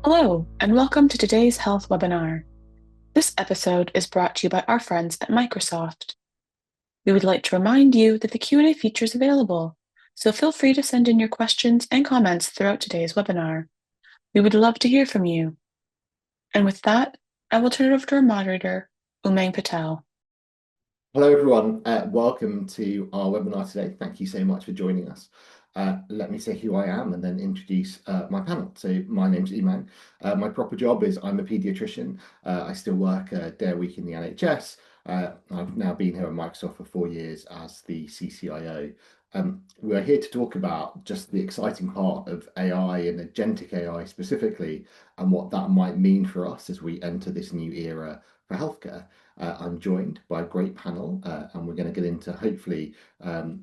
Hello, and welcome to today's health webinar. This episode is brought to you by our friends at Microsoft. We would like to remind you that the Q&A feature is available, so feel free to send in your questions and comments throughout today's webinar. We would love to hear from you. And with that, I will turn it over to our moderator, Umang Patel. Hello, everyone. Welcome to our webinar today. Thank you so much for joining us. Let me say who I am and then introduce my panel. So my name's Umang. My proper job is I'm a paediatrician. I still work a day a week in the NHS. I've now been here at Microsoft for 4 years as the CCIO. We're here to talk about just the exciting part of AI and agentic AI specifically, and what that might mean for us as we enter this new era for healthcare. I'm joined by a great panel, and we're going to get into hopefully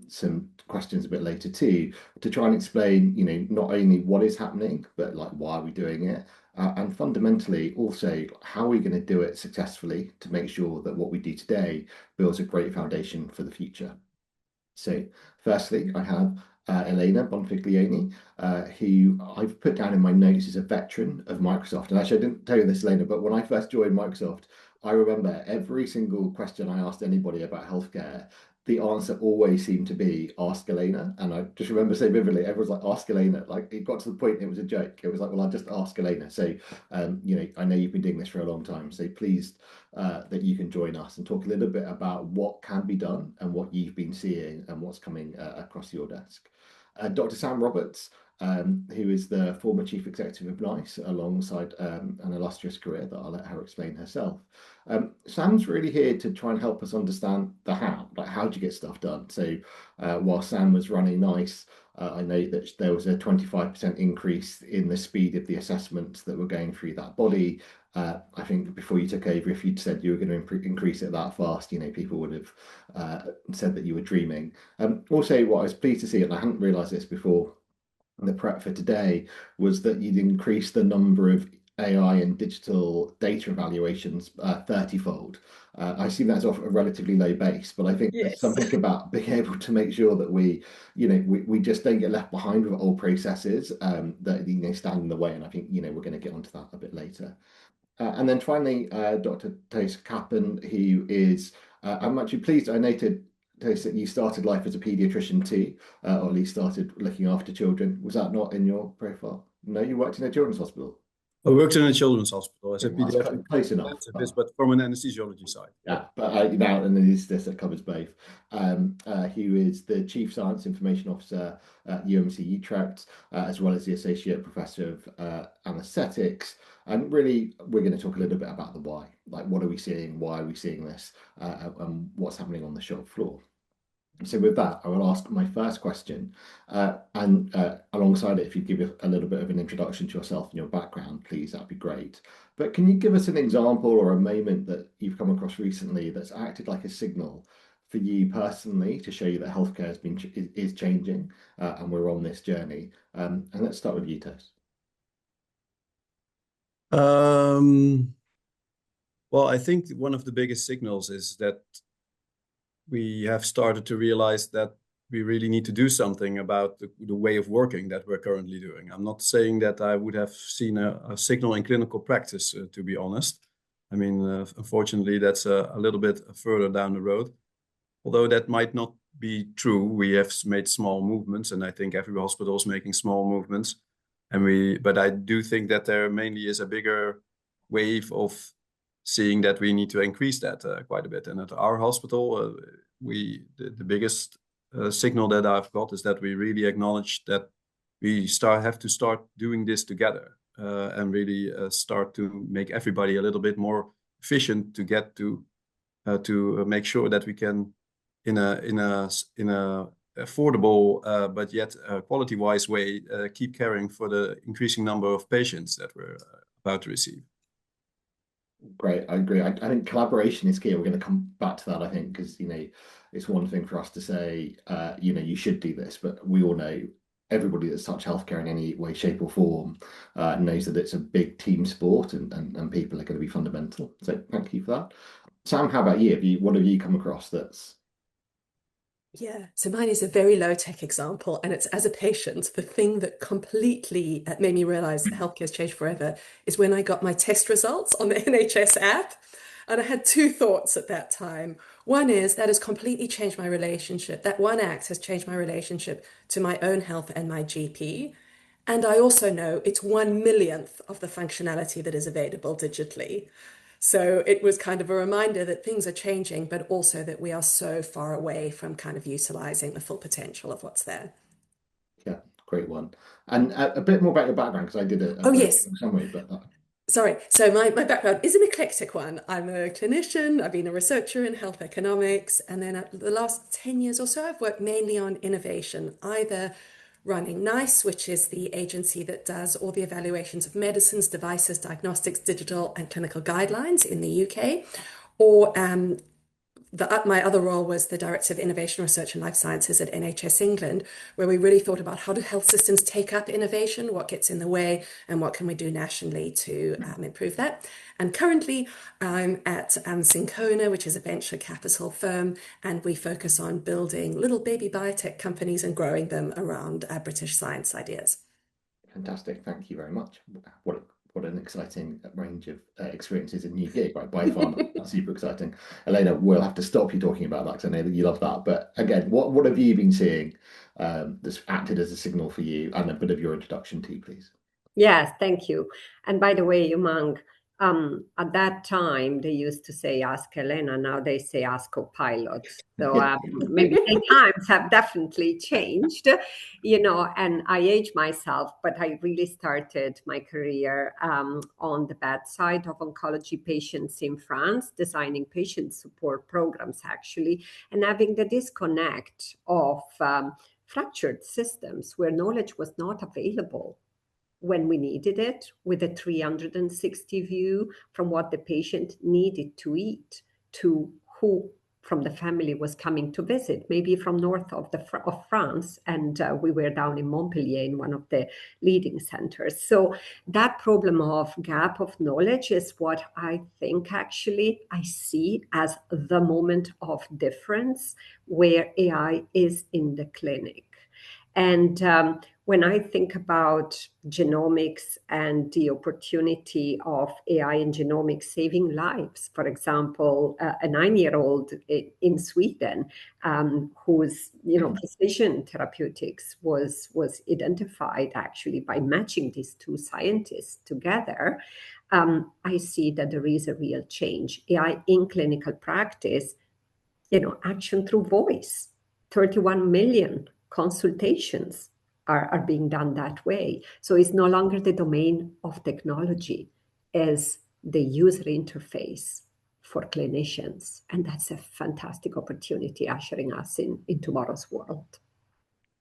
some questions a bit later too, to try and explain, not only what is happening, but like why are we doing it, and fundamentally also how are we going to do it successfully to make sure that what we do today builds a great foundation for the future. So, firstly, I have Elena Bonfiglione, who I've put down in my notes as a veteran of Microsoft. And actually, I didn't tell you this, Elena, but when I first joined Microsoft, I remember every single question I asked anybody about healthcare, the answer always seemed to be ask Elena. And I just remember so vividly, everyone's like, ask Elena. Like it got to the point, it was a joke. It was like, well, I'll just ask Elena. So, I know you've been doing this for a long time. So pleased that you can join us and talk a little bit about what can be done and what you've been seeing and what's coming across your desk. Dr. Sam Roberts, who is the former chief executive of NICE, alongside an illustrious career that I'll let her explain herself. Sam's really here to try and help us understand the how, like how do you get stuff done? So while Sam was running NICE, I know that there was a 25% increase in the speed of the assessments that were going through that body. I think before you took over, if you'd said you were going to increase it that fast, people would have said that you were dreaming. Also, what I was pleased to see, and I hadn't realised this before the prep for today, was that you'd increase the number of AI and digital data evaluations 30-fold. I assume that's off a relatively low base, but I think there's something about being able to make sure that we just don't get left behind with old processes that stand in the way. And I think we're going to get onto that a bit later. And then finally, Dr. Thijs Kappen, who is, I'm actually pleased, I noted, Thijs, that you started life as a paediatrician too, or at least started looking after children. Was that not in your profile? No, you worked in a children's hospital. I worked in a children's hospital as a pediatric, close enough, but from an anesthesiology side. Yeah, but now and then this covers both. Who is the Chief Science Information Officer at UMC Utrecht, as well as the Associate Professor of Anaesthetics. And really, we're going to talk a little bit about the why. Like, what are we seeing? Why are we seeing this? And what's happening on the shop floor? So with that, I will ask my first question, and alongside it, if you give a little bit of an introduction to yourself and your background, please, that'd be great. But can you give us an example or a moment that you've come across recently that's acted like a signal for you personally to show you that healthcare is changing, and we're on this journey? And let's start with you, Thijs. Well, I think one of the biggest signals is that we have started to realize that we really need to do something about the way of working that we're currently doing. I'm not saying that I would have seen a signal in clinical practice, to be honest. I mean, unfortunately, that's a little bit further down the road. Although that might not be true, we have made small movements, and I think every hospital is making small movements. But I do think that there mainly is a bigger wave of seeing that we need to increase that quite a bit. And at our hospital, the biggest signal that I've got is that we really acknowledge that we have to start doing this together and really start to make everybody a little bit more efficient to get to make sure that we can, in a affordable but yet quality-wise way, keep caring for the increasing number of patients that we're about to receive. Great, I agree. I think collaboration is key. We're going to come back to that, I think, because it's one thing for us to say, you should do this, but we all know, everybody that's touched healthcare in any way, shape, or form knows that it's a big team sport, and people are going to be fundamental. So thank you for that. Sam, how about you? What have you come across that's Yeah, so mine is a very low tech example, and it's as a patient, the thing that completely made me realize that healthcare's changed forever is when I got my test results on the NHS app. And I had two thoughts at that time. One is that has completely changed my relationship. That one act has changed my relationship to my own health and my GP. And I also know it's 1 millionth of the functionality that is available digitally. So it was kind of a reminder that things are changing, but also that we are so far away from kind of utilizing the full potential of what's there. Yeah, great one. And a bit more about your background, because I did a Oh, very yes. quick summary, but Sorry. So my background is an eclectic one. I'm a clinician, I've been a researcher in health economics, and then the last 10 years or so, I've worked mainly on innovation, either running NICE, which is the agency that does all the evaluations of medicines, devices, diagnostics, digital, and clinical guidelines in the UK, or my other role was the Director of Innovation Research and Life Sciences at NHS England, where we really thought about how do health systems take up innovation, what gets in the way, and what can we do nationally to improve that. And currently, I'm at Syncona, which is a venture capital firm, and we focus on building little baby biotech companies and growing them around British science ideas. fantastic. Thank you very much. What an exciting range of experiences in new gig, right? Biopharma, that's super exciting. Elena, we'll have to stop you talking about that because I know that you love that. But again, what have you been seeing that's acted as a signal for you, and a bit of your introduction to you, please? Yes, thank you. And by the way, Umang, at that time they used to say ask Elena, now they say ask Copilot. So maybe the times have definitely changed, and I age myself, but I really started my career on the bedside of oncology patients in France, designing patient support programs actually, and having the disconnect of fractured systems where knowledge was not available when we needed it, with a 360 view from what the patient needed to eat to who from the family was coming to visit, maybe from north of France, and we were down in Montpellier in one of the leading centers. So that problem of gap of knowledge is what I think actually I see as the moment of difference where AI is in the clinic. And when I think about genomics and the opportunity of AI and genomics saving lives, for example, a 9-year-old in Sweden whose precision therapeutics was identified actually by matching these two scientists together, I see that there is a real change. AI in clinical practice, action through voice, 31 million consultations are being done that way. So it's no longer the domain of technology as the user interface for clinicians. And that's a fantastic opportunity ushering us in tomorrow's world.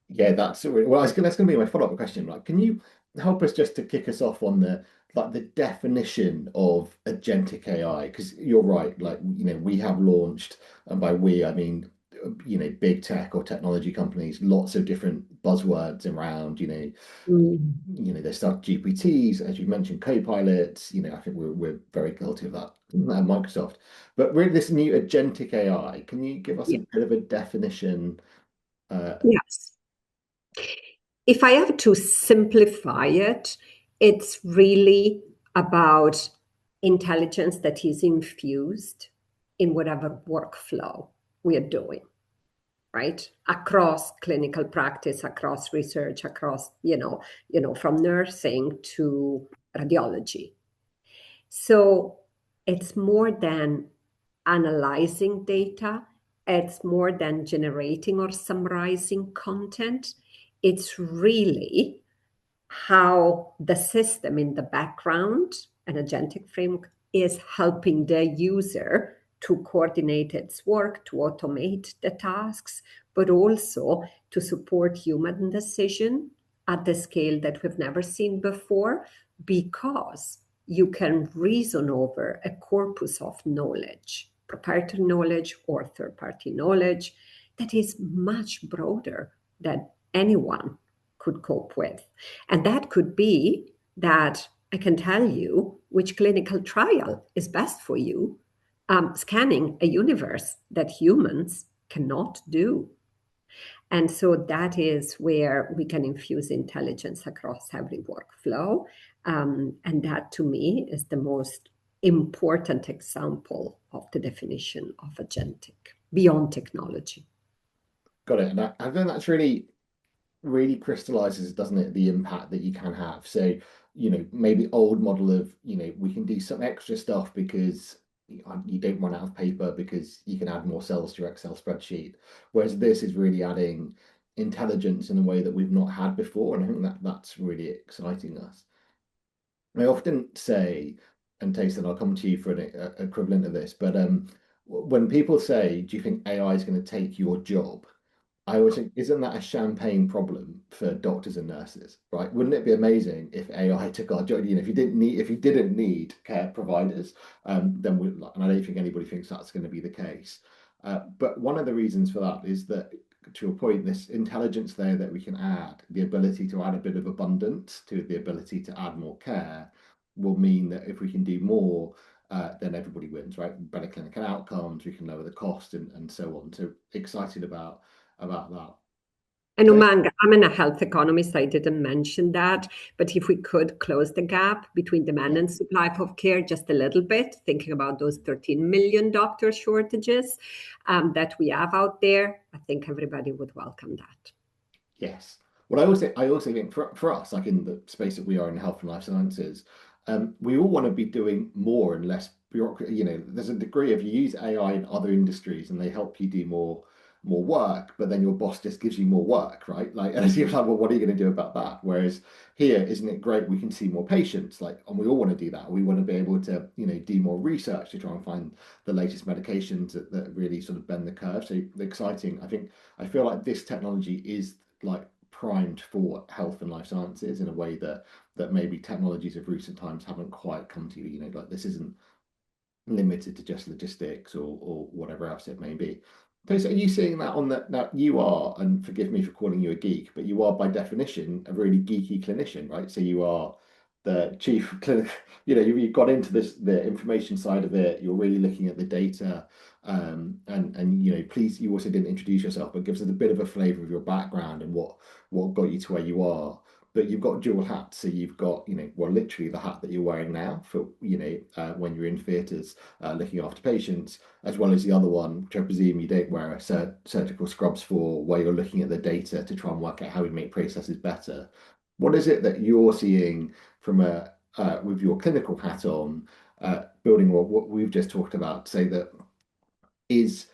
Yeah, that's going to be my follow-up question. Like, can you help us just to kick us off on the definition of agentic AI? Because you're right, we have launched, and by we I mean big tech or technology companies, lots of different buzzwords around. There's stuff GPTs, as you mentioned, co-pilots. I think we're very guilty of that at Microsoft. But with this new agentic AI, can you give us a bit of a definition? Yes. If I have to simplify it, it's really about intelligence that is infused in whatever workflow we are doing, right? Across clinical practice, across research, across, from nursing to radiology. So it's more than analyzing data. It's more than generating or summarizing content. It's really how the system in the background, an agentic framework, is helping the user to coordinate its work, to automate the tasks, but also to support human decision at the scale that we've never seen before, because you can reason over a corpus of knowledge, proprietary knowledge or third-party knowledge, that is much broader than anyone could cope with. And that could be that I can tell you which clinical trial is best for you, scanning a universe that humans cannot do. And so that is where we can infuse intelligence across every workflow. And that, to me, is the most important example of the definition of agentic beyond technology. Got it. And I think that's really crystallizes, doesn't it, the impact that you can have. So, maybe old model of, we can do some extra stuff because you don't run out of paper because you can add more cells to your Excel spreadsheet. Whereas this is really adding intelligence in a way that we've not had before. And I think that's really exciting us. I often say, and Tayson, I'll come to you for an equivalent of this, but when people say, do you think AI is going to take your job? I always think, isn't that a champagne problem for doctors and nurses, right? Wouldn't it be amazing if AI took our job? If you didn't need care providers, then and I don't think anybody thinks that's going to be the case. But one of the reasons for that is that, to a point, this intelligence there that we can add, the ability to add a bit of abundance to the ability to add more care, will mean that if we can do more, then everybody wins, right? Better clinical outcomes, we can lower the cost, and so on. So excited about that. And Umang, I'm a health economist. I didn't mention that, but if we could close the gap between demand and supply of care just a little bit, thinking about those 13 million doctor shortages that we have out there, I think everybody would welcome that. Yes. Well, I also think for us, like in the space that we are in health and life sciences, we all want to be doing more and less bureaucracy. There's a degree of, you use AI in other industries and they help you do more work, but then your boss just gives you more work, right? Like, and you're like, well, what are you going to do about that? Whereas here, isn't it great? We can see more patients, and we all want to do that. We want to be able to, do more research to try and find the latest medications that really sort of bend the curve. So exciting. I feel like this technology is like primed for health and life sciences in a way that maybe technologies of recent times haven't quite come to. Like this isn't limited to just logistics or whatever else it may be. So are you seeing that on that? Now you are, and forgive me for calling you a geek, but you are by definition a really geeky clinician, right? So you are the chief clinic, you've got into the information side of it. You're really looking at the data, and please, you also didn't introduce yourself, but give us a bit of a flavor of your background and what got you to where you are. But you've got dual hats, so you've got literally the hat that you're wearing now for when you're in theatres looking after patients, as well as the other one, which I presume you don't wear surgical scrubs for, where you're looking at the data to try and work out how we make processes better. What is it that you're seeing from with your clinical hat on, building on what we've just talked about, say that is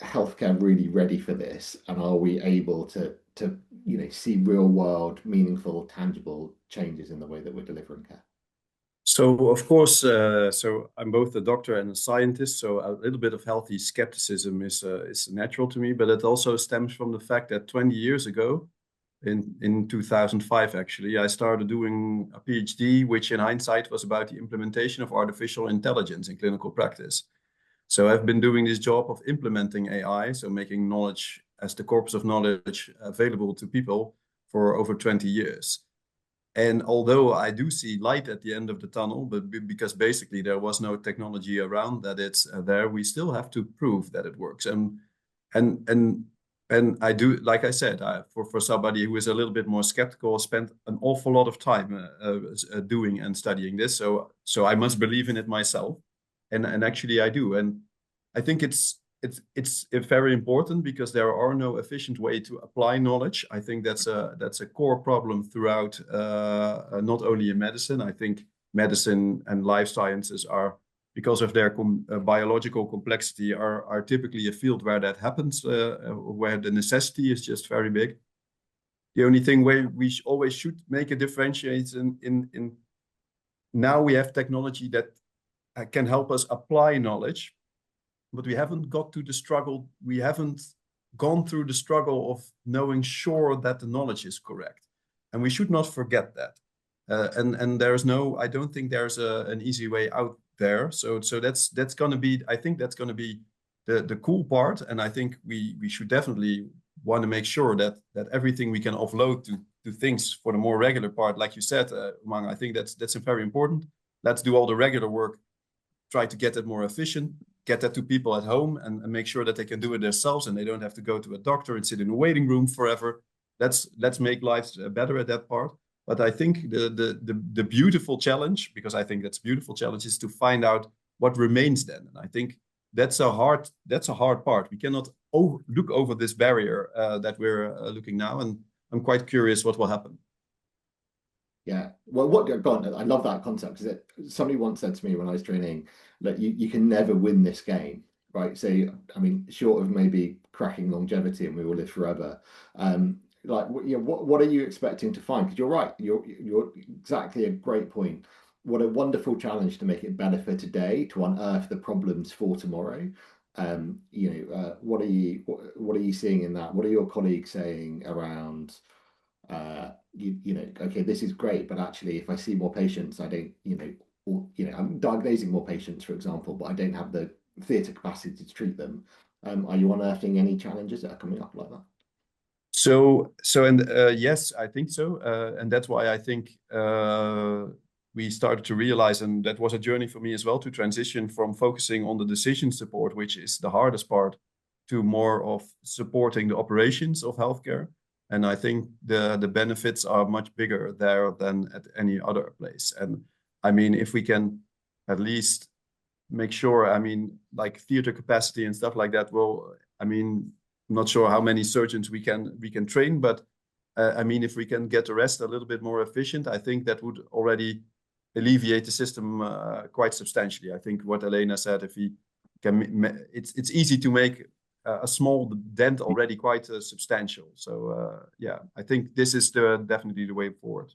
healthcare really ready for this, and are we able to see real world, meaningful, tangible changes in the way that we're delivering care? So of course, so I'm both a doctor and a scientist, so a little bit of healthy skepticism is natural to me, but it also stems from the fact that 20 years ago, in 2005 actually, I started doing a PhD, which in hindsight was about the implementation of artificial intelligence in clinical practice. So I've been doing this job of implementing AI, so making knowledge as the corpus of knowledge available to people for over 20 years. And although I do see light at the end of the tunnel, but because basically there was no technology around that it's there, we still have to prove that it works. And I do, like I said, for somebody who is a little bit more skeptical, spent an awful lot of time doing and studying this. So I must believe in it myself. And actually I do. And I think it's very important because there are no efficient way to apply knowledge. I think that's a core problem throughout, not only in medicine. I think medicine and life sciences are, because of their biological complexity, are typically a field where that happens, where the necessity is just very big. The only thing where we always should make a differentiation in now we have technology that can help us apply knowledge, but we haven't got to the struggle. We haven't gone through the struggle of knowing sure that the knowledge is correct. And we should not forget that. And there's I don't think there's an easy way out there. So that's going to be, I think that's going to be the cool part. And I think we should definitely want to make sure that everything we can offload to things for the more regular part, like you said, Umang, I think that's very important. Let's do all the regular work, try to get it more efficient. get that to people at home and make sure that they can do it themselves and they don't have to go to a doctor and sit in a waiting room forever. Let's make lives better at that part. But I think the beautiful challenge, because I think that's a beautiful challenge, is to find out what remains then. And I think that's a hard part. We cannot look over this barrier that we're looking now, and I'm quite curious what will happen. Yeah, well, I love that concept, because somebody once said to me when I was training that you can never win this game, right? So, I mean, short of maybe cracking longevity and we will live forever, like, what are you expecting to find? Because you're right, you're exactly a great point. What a wonderful challenge to make it better for today, to unearth the problems for tomorrow. What are you seeing in that? What are your colleagues saying around? Okay, this is great, but actually, if I see more patients, I don't, I'm diagnosing more patients, for example, but I don't have the theatre capacity to treat them. Are you unearthing any challenges that are coming up like that? Yes, I think so, and that's why I think we started to realize, and that was a journey for me as well, to transition from focusing on the decision support, which is the hardest part, to more of supporting the operations of healthcare. And I think the benefits are much bigger there than at any other place. And I mean, if we can at least make sure, I mean, like theater capacity and stuff like that, well, I mean, I'm not sure how many surgeons we can train, but I mean, if we can get the rest a little bit more efficient, I think that would already alleviate the system quite substantially. I think what Elena said, if we can, it's easy to make a small dent already quite substantial. So yeah, I think this is definitely the way forward.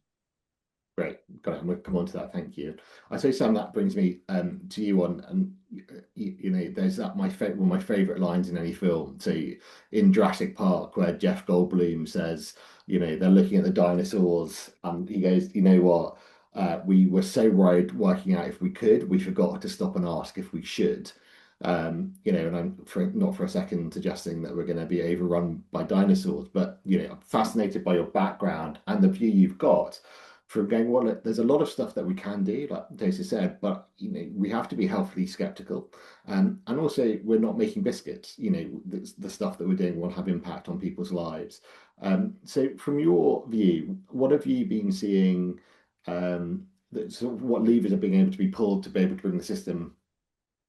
Great, got it. I'm going to come on to that. Thank you. I say, Sam, that brings me to you on, and there's that one of my favorite lines in any film. So in Jurassic Park, where Jeff Goldblum says, they're looking at the dinosaurs, and he goes, you know what? We were so worried working out if we could, we forgot to stop and ask if we should. And I'm not for a second suggesting that we're going to be overrun by dinosaurs, but I'm fascinated by your background and the view you've got from going, well, there's a lot of stuff that we can do, like Daisy said, but we have to be healthily skeptical, and also we're not making biscuits. The stuff that we're doing will have impact on people's lives. So from your view, what have you been seeing? What levers are being able to be pulled to be able to bring the system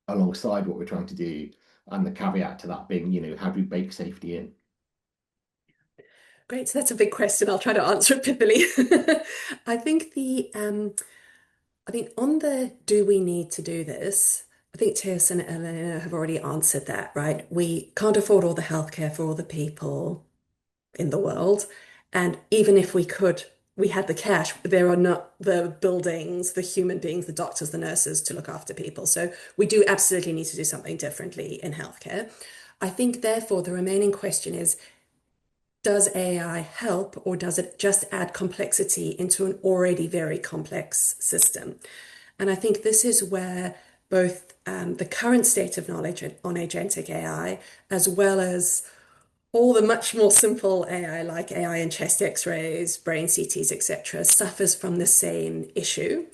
alongside what we're trying to do, and the caveat to that being, how do we bake safety in? Great, so that's a big question. I'll try to answer it pithily. I think on the do we need to do this? I think Tess and Elena have already answered that, right? We can't afford all the healthcare for all the people in the world. And even if we could, we had the cash, there are not the buildings, the human beings, the doctors, the nurses to look after people. So we do absolutely need to do something differently in healthcare. I think, therefore, the remaining question is, does AI help, or does it just add complexity into an already very complex system? And I think this is where both the current state of knowledge on agentic AI, as well as all the much more simple AI, like AI in chest X-rays, brain CTs, etc., suffers from the same issue,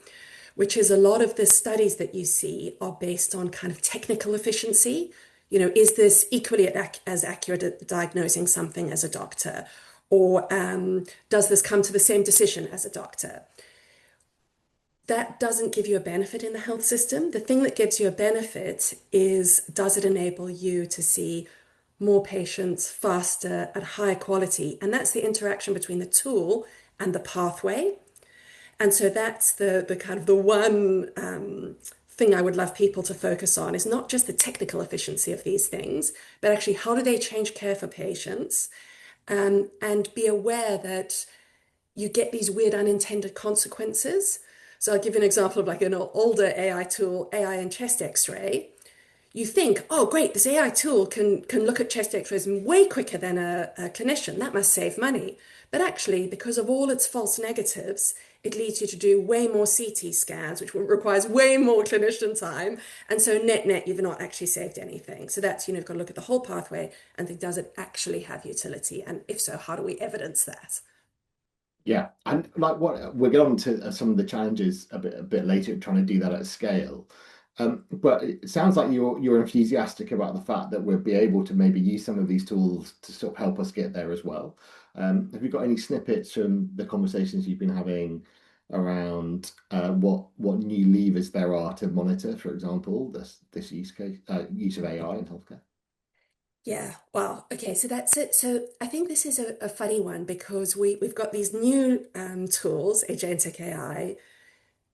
which is a lot of the studies that you see are based on kind of technical efficiency. Is this equally as accurate at diagnosing something as a doctor? Or does this come to the same decision as a doctor? That doesn't give you a benefit in the health system. The thing that gives you a benefit is, does it enable you to see more patients faster at higher quality? And that's the interaction between the tool and the pathway. And so that's the kind of the one thing I would love people to focus on, is not just the technical efficiency of these things, but actually how do they change care for patients, and be aware that you get these weird unintended consequences. So I'll give you an example of like an older AI tool, AI in chest X-ray. You think, oh, great, this AI tool can look at chest X-rays way quicker than a clinician. That must save money. But actually, because of all its false negatives, it leads you to do way more CT scans, which requires way more clinician time. And so net, you've not actually saved anything. So that's, you've got to look at the whole pathway and think, does it actually have utility? And if so, how do we evidence that? Yeah, and like what we'll get on to some of the challenges a bit later, trying to do that at scale. But it sounds like you're enthusiastic about the fact that we'll be able to maybe use some of these tools to sort of help us get there as well. Have you got any snippets from the conversations you've been having around what new levers there are to monitor, for example, this use of AI in healthcare? Yeah, well, okay, so that's it. So I think this is a funny one because we've got these new tools, Agentic AI,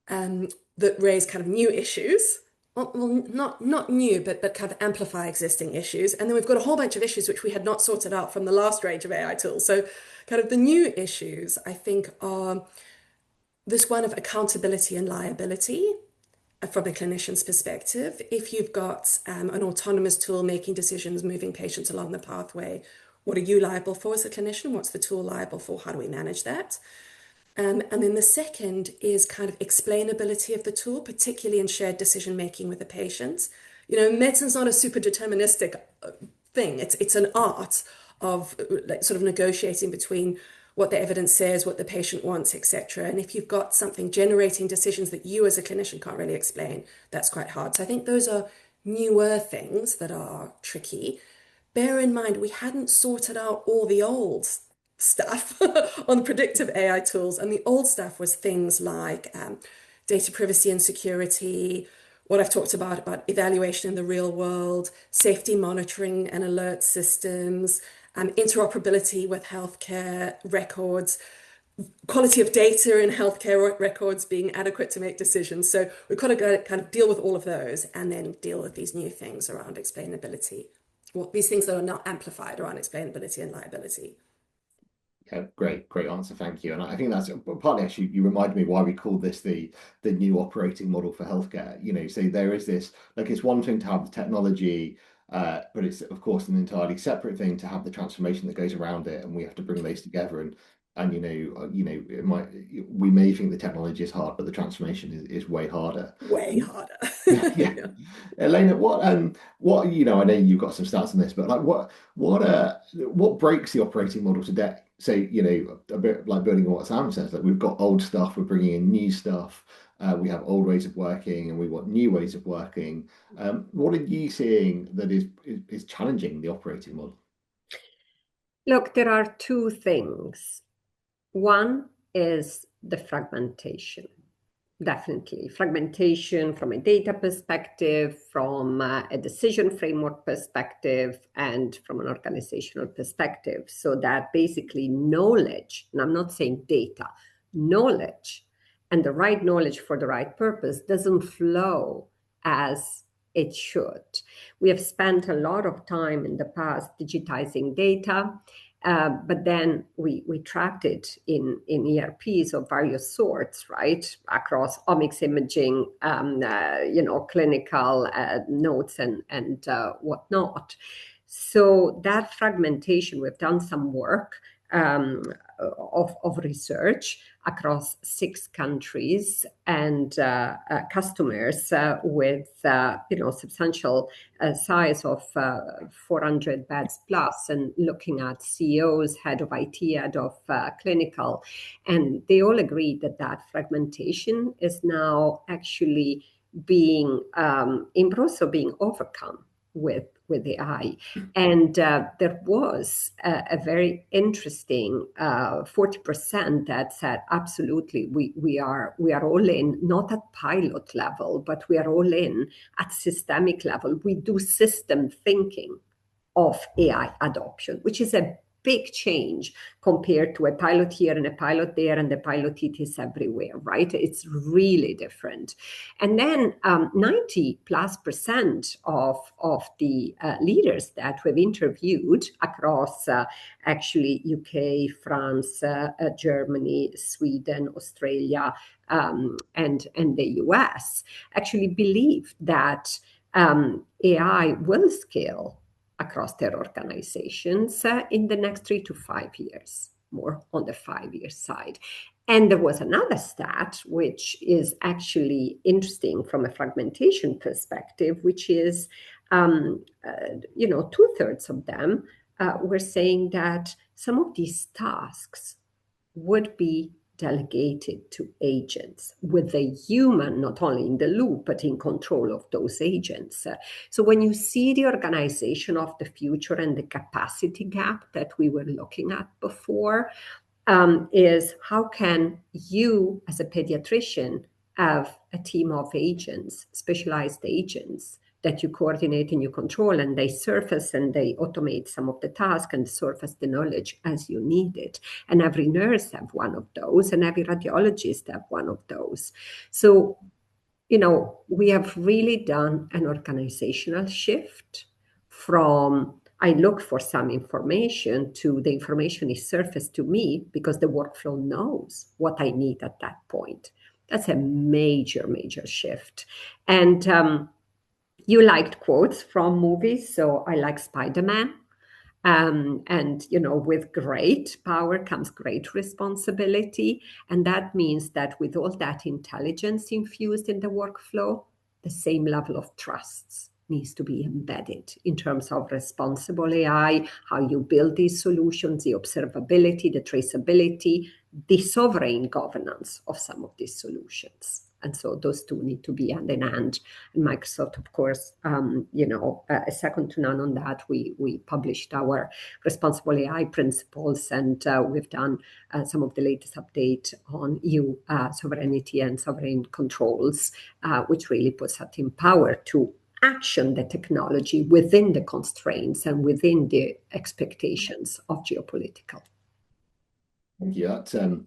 that raise kind of new issues. Well, not new, but kind of amplify existing issues. And then we've got a whole bunch of issues which we had not sorted out from the last range of AI tools. So kind of the new issues, I think, are this one of accountability and liability from a clinician's perspective. If you've got an autonomous tool making decisions, moving patients along the pathway, what are you liable for as a clinician? What's the tool liable for? How do we manage that? And then the second is kind of explainability of the tool, particularly in shared decision making with the patient. You know, medicine's not a super deterministic thing. It's an art of like sort of negotiating between what the evidence says, what the patient wants, etc. And if you've got something generating decisions that you as a clinician can't really explain, that's quite hard. So I think those are newer things that are tricky. Bear in mind, we hadn't sorted out all the old stuff on predictive AI tools. And the old stuff was things like data privacy and security, what I've talked about evaluation in the real world, safety monitoring and alert systems, interoperability with healthcare records, quality of data in healthcare records being adequate to make decisions. So we've got to kind of deal with all of those and then deal with these new things around explainability. Well, these things that are not amplified around explainability and liability. Yeah, great answer, thank you. And I think that's partly actually you reminded me why we call this the new operating model for healthcare. You know, so there is this, like, it's one thing to have the technology, but it's of course an entirely separate thing to have the transformation that goes around it, and we have to bring those together. And we may think the technology is hard, but the transformation is way harder. Way harder. Yeah. Elena, what I know you've got some stats on this, but like what breaks the operating model today? So, a bit like building on what Sam says, like we've got old stuff, we're bringing in new stuff, we have old ways of working, and we want new ways of working. What are you seeing that is challenging the operating model? Look, there are two things. One is the fragmentation. Definitely. Fragmentation from a data perspective, from a decision framework perspective, and from an organizational perspective. So that basically knowledge, and I'm not saying data, knowledge and the right knowledge for the right purpose doesn't flow as it should. We have spent a lot of time in the past digitizing data. But then we trapped it in ERPs of various sorts, right, across omics imaging, clinical notes and whatnot. So that fragmentation, we've done some work of research across 6 countries and customers with substantial size of 400 beds plus, and looking at CEOs, head of IT, head of clinical, and they all agreed that fragmentation is now actually being in process of being overcome with AI. And there was a very interesting 40% that said, absolutely, we are all in, not at pilot level, but we are all in at systemic level. We do system thinking of AI adoption, which is a big change compared to a pilot here and a pilot there and the pilot it is everywhere, right? It's really different. And then 90+% of the leaders that we've interviewed across actually UK, France, Germany, Sweden, Australia, and the US actually believe that AI will scale across their organizations in the next 3 to 5 years, more on the 5-year side. And there was another stat, which is actually interesting from a fragmentation perspective, which is, 2/3 of them were saying that some of these tasks would be delegated to agents with the human not only in the loop, but in control of those agents. So when you see the organization of the future and the capacity gap that we were looking at before, is how can you as a pediatrician have a team of agents, specialized agents, that you coordinate and you control, and they surface and they automate some of the tasks and surface the knowledge as you need it. And every nurse have one of those, and every radiologist have one of those. So, we have really done an organizational shift from I look for some information to the information is surfaced to me because the workflow knows what I need at that point. That's a major, major shift. And you liked quotes from movies, so I like Spider-Man. And with great power comes great responsibility. And that means that with all that intelligence infused in the workflow, the same level of trust needs to be embedded in terms of responsible AI, how you build these solutions, the observability, the traceability, the sovereign governance of some of these solutions. And so those two need to be hand in hand. And Microsoft, of course, a second to none on that. We published our responsible AI principles, and we've done some of the latest update on EU sovereignty and sovereign controls, which really puts us in power to action the technology within the constraints and within the expectations of geopolitical. Thank you. That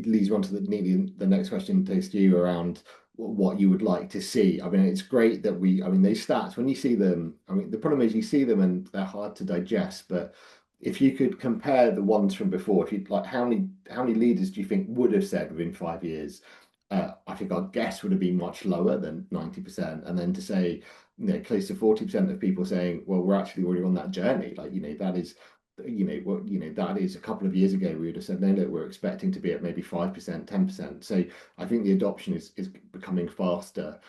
leads on to the next question takes you around what you would like to see. I mean, it's great that those stats, when you see them, the problem is you see them and they're hard to digest, but if you could compare the ones from before, if you'd like, how many leaders do you think would have said within 5 years, I think our guess would have been much lower than 90%. And then to say, close to 40% of people saying, well, we're actually already on that journey. That is, that is a couple of years ago, we would have said, no, look, we're expecting to be at maybe 5%, 10%. So I think the adoption is becoming faster,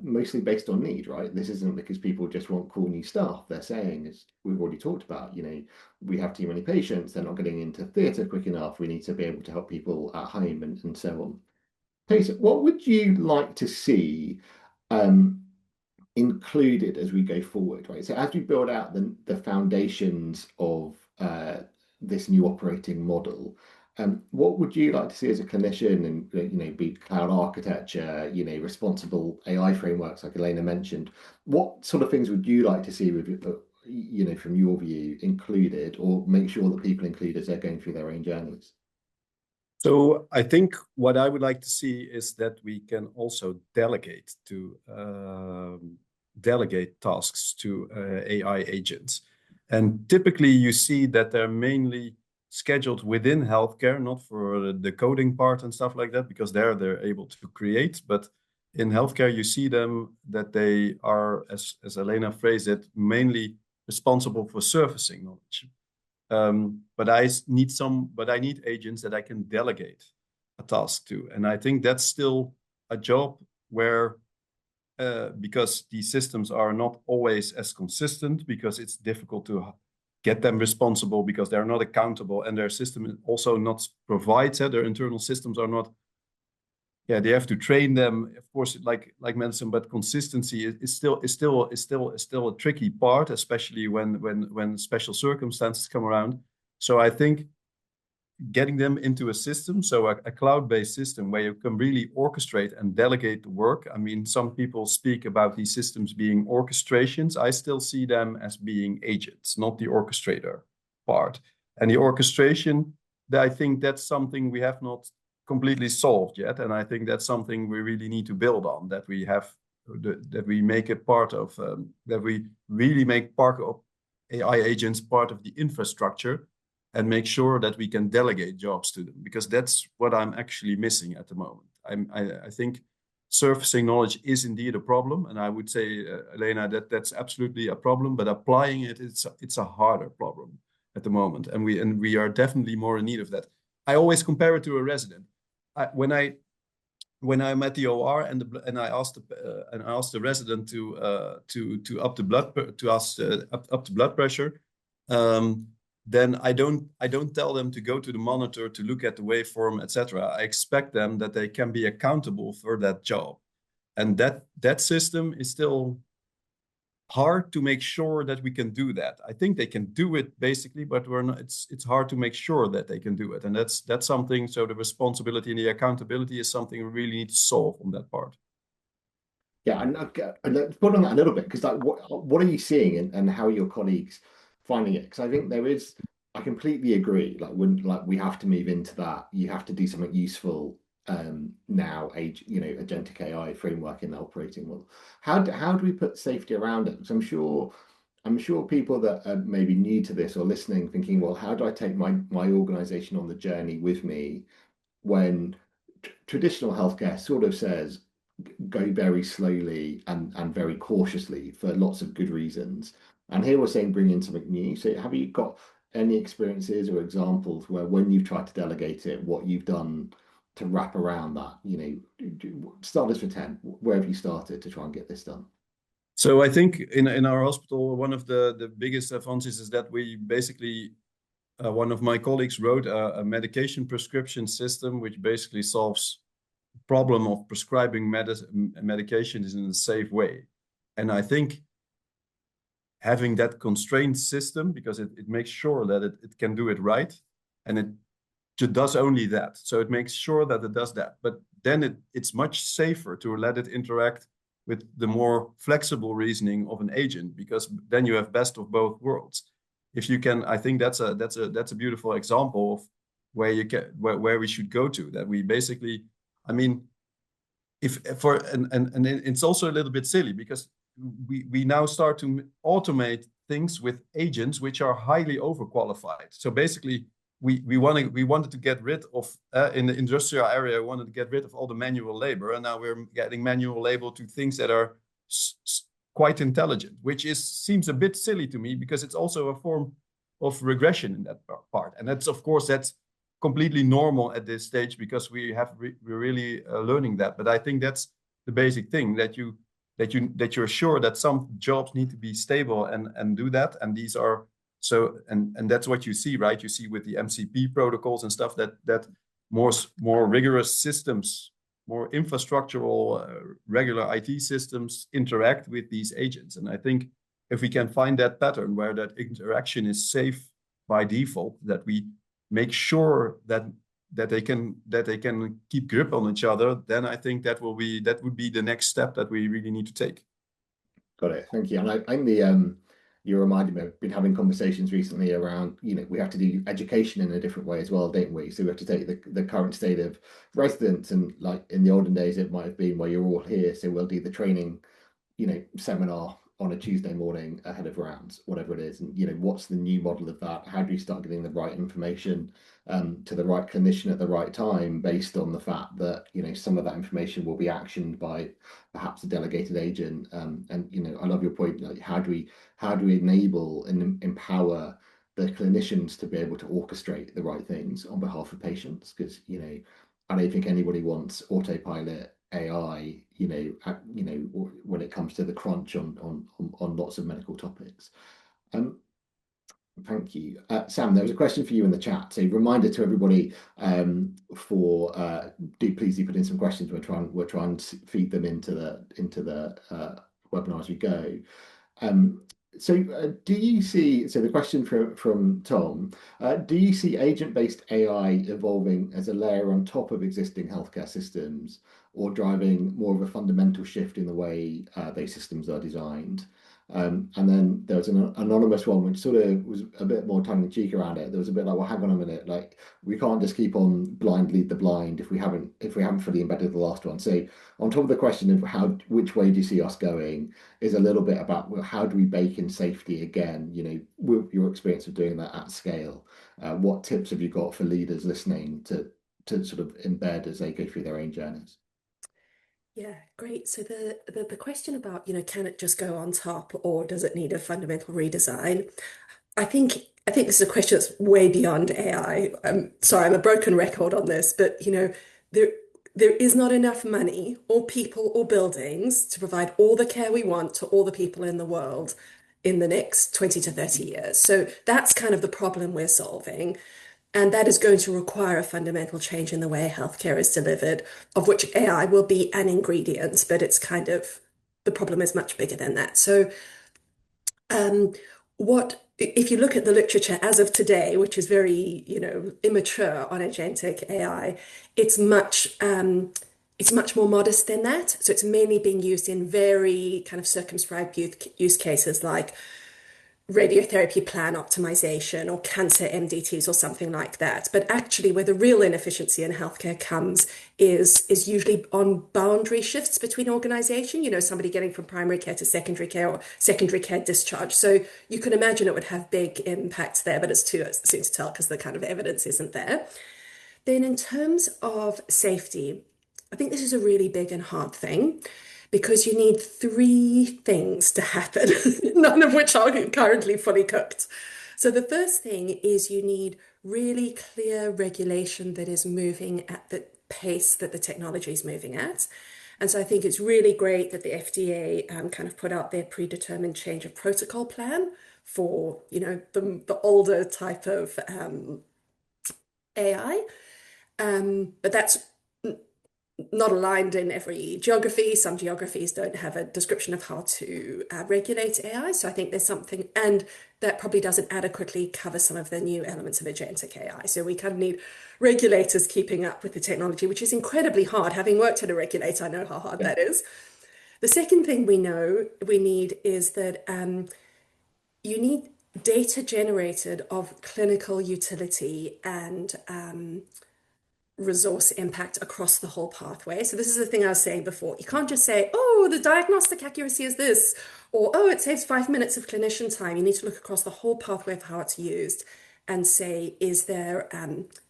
mostly based on need, right? This isn't because people just want cool new stuff. They're saying, as we've already talked about, we have too many patients, they're not getting into theatre quick enough. We need to be able to help people at home and so on. Peter, what would you like to see included as we go forward, right? So as we build out the foundations of this new operating model, what would you like to see as a clinician, and be cloud architecture, responsible AI frameworks like Elena mentioned? What sort of things would you like to see with from your view included, or make sure that people include as they're going through their own journeys? So I think what I would like to see is that we can also delegate tasks to AI agents. And typically you see that they're mainly scheduled within healthcare, not for the coding part and stuff like that, because they're able to create. But in healthcare, you see them that they are, as Elena phrased it, mainly responsible for surfacing knowledge. But I need agents that I can delegate a task to. And I think that's still a job where, because these systems are not always as consistent, because it's difficult to get them responsible, because they're not accountable, and their system also not provides it. Their internal systems are not. Yeah, they have to train them, of course, like medicine, but consistency is still a tricky part, especially when special circumstances come around. So I think getting them into a system, so a cloud-based system where you can really orchestrate and delegate the work. I mean, some people speak about these systems being orchestrations. I still see them as being agents, not the orchestrator part. And the orchestration, I think that's something we have not completely solved yet, and I think that's something we really need to build on. That we make it part of that we really make part of AI agents part of the infrastructure, and make sure that we can delegate jobs to them, because that's what I'm actually missing at the moment. I think surfacing knowledge is indeed a problem, and I would say, Elena, that's absolutely a problem. But applying it's a harder problem at the moment, and we are definitely more in need of that. I always compare it to a resident. When I'm at the OR and I asked the resident to up the blood pressure, then I don't tell them to go to the monitor to look at the waveform, etc. I expect them that they can be accountable for that job. And that system is still hard to make sure that we can do that. I think they can do it basically, but we're not, it's hard to make sure that they can do it. And that's something, so the responsibility and the accountability is something we really need to solve on that part. Yeah, and let's put on that a little bit, because like, what are you seeing, and how are your colleagues finding it? Because I think I completely agree. Like we have to move into that. You have to do something useful now. Agentic AI framework in the operating model. How do we put safety around it? Because I'm sure people that are maybe new to this or listening, thinking, well, how do I take my organization on the journey with me when traditional healthcare sort of says, go very slowly and very cautiously for lots of good reasons. And here we're saying bring in something new. So have you got any experiences or examples where when you've tried to delegate it, what you've done to wrap around that? Start us for 10. Where have you started to try and get this done? So I think in our hospital, one of the biggest advances is that we basically, one of my colleagues wrote a medication prescription system, which basically solves problem of prescribing medications in a safe way. And I think having that constrained system, because it makes sure that it can do it right, and it just does only that. So it makes sure that it does that. But then it's much safer to let it interact with the more flexible reasoning of an agent, because then you have best of both worlds. If you can, I think that's a beautiful example of where we should go to, that we basically, I mean, and it's also a little bit silly, because we now start to automate things with agents which are highly overqualified. So basically, we wanted to get rid of in the industrial area, we wanted to get rid of all the manual labor, and now we're getting manual labor to things that are quite intelligent, which seems a bit silly to me, because it's also a form of regression in that part. And that's, of course, that's completely normal at this stage, because we're really learning that. But I think that's the basic thing, that you're sure that some jobs need to be stable and do that. And these are so, and that's what you see, right? You see with the MCP protocols and stuff, that more rigorous systems, more infrastructural, regular IT systems interact with these agents. And I think if we can find that pattern where that interaction is safe by default, that we make sure that they can keep grip on each other, then I think that would be the next step that we really need to take. Got it. Thank you. And you reminded me, I've been having conversations recently around, we have to do education in a different way as well, don't we? So we have to take the current state of residents, and like in the olden days, it might have been where you're all here, so we'll do the training, seminar on a Tuesday morning ahead of rounds, whatever it is. And what's the new model of that? How do you start getting the right information to the right clinician at the right time, based on the fact that some of that information will be actioned by perhaps a delegated agent? And I love your point, like how do we enable and empower the clinicians to be able to orchestrate the right things on behalf of patients? Because I don't think anybody wants autopilot AI, when it comes to the crunch on lots of medical topics. Thank you. Sam, there was a question for you in the chat. So reminder to everybody, please do put in some questions. We're trying to feed them into the webinar as we go. Do you see, so the question from Tom, do you see agent-based AI evolving as a layer on top of existing healthcare systems, or driving more of a fundamental shift in the way those systems are designed? And then there was an anonymous one which sort of was a bit more tongue-in-cheek around it. There was a bit like, well, hang on a minute, like we can't just keep on blind lead the blind if we haven't fully embedded the last one. So on top of the question of which way do you see us going, is a little bit about, well, how do we bake in safety again? With your experience of doing that at scale, what tips have you got for leaders listening to sort of embed as they go through their own journeys? Yeah, great. So the question about, can it just go on top, or does it need a fundamental redesign? I think this is a question that's way beyond AI. Sorry, I'm a broken record on this, but there is not enough money or people or buildings to provide all the care we want to all the people in the world. in the next 20 to 30 years. So that's kind of the problem we're solving. And that is going to require a fundamental change in the way healthcare is delivered, of which AI will be an ingredient, but it's kind of, the problem is much bigger than that. So what if you look at the literature as of today, which is very, immature on agentic AI, it's much more modest than that. So it's mainly being used in very kind of circumscribed use cases like radiotherapy plan optimization or cancer MDTs or something like that. But actually, where the real inefficiency in healthcare comes is usually on boundary shifts between organization, somebody getting from primary care to secondary care or secondary care discharge. So you can imagine it would have big impacts there, but it's too soon to tell because the kind of evidence isn't there. Then in terms of safety, I think this is a really big and hard thing because you need three things to happen, none of which are currently fully cooked. So the first thing is you need really clear regulation that is moving at the pace that the technology is moving at. And so I think it's really great that the FDA kind of put out their predetermined change of protocol plan for, the older type of AI. But that's not aligned in every geography. Some geographies don't have a description of how to regulate AI. So I think there's something, and that probably doesn't adequately cover some of the new elements of agentic AI. So we kind of need regulators keeping up with the technology, which is incredibly hard. Having worked at a regulator, I know how hard that is. The second thing we know we need is that you need data generated of clinical utility and resource impact across the whole pathway. So this is the thing I was saying before. You can't just say, oh, the diagnostic accuracy is this, or oh, it saves 5 minutes of clinician time. You need to look across the whole pathway of how it's used and say, is there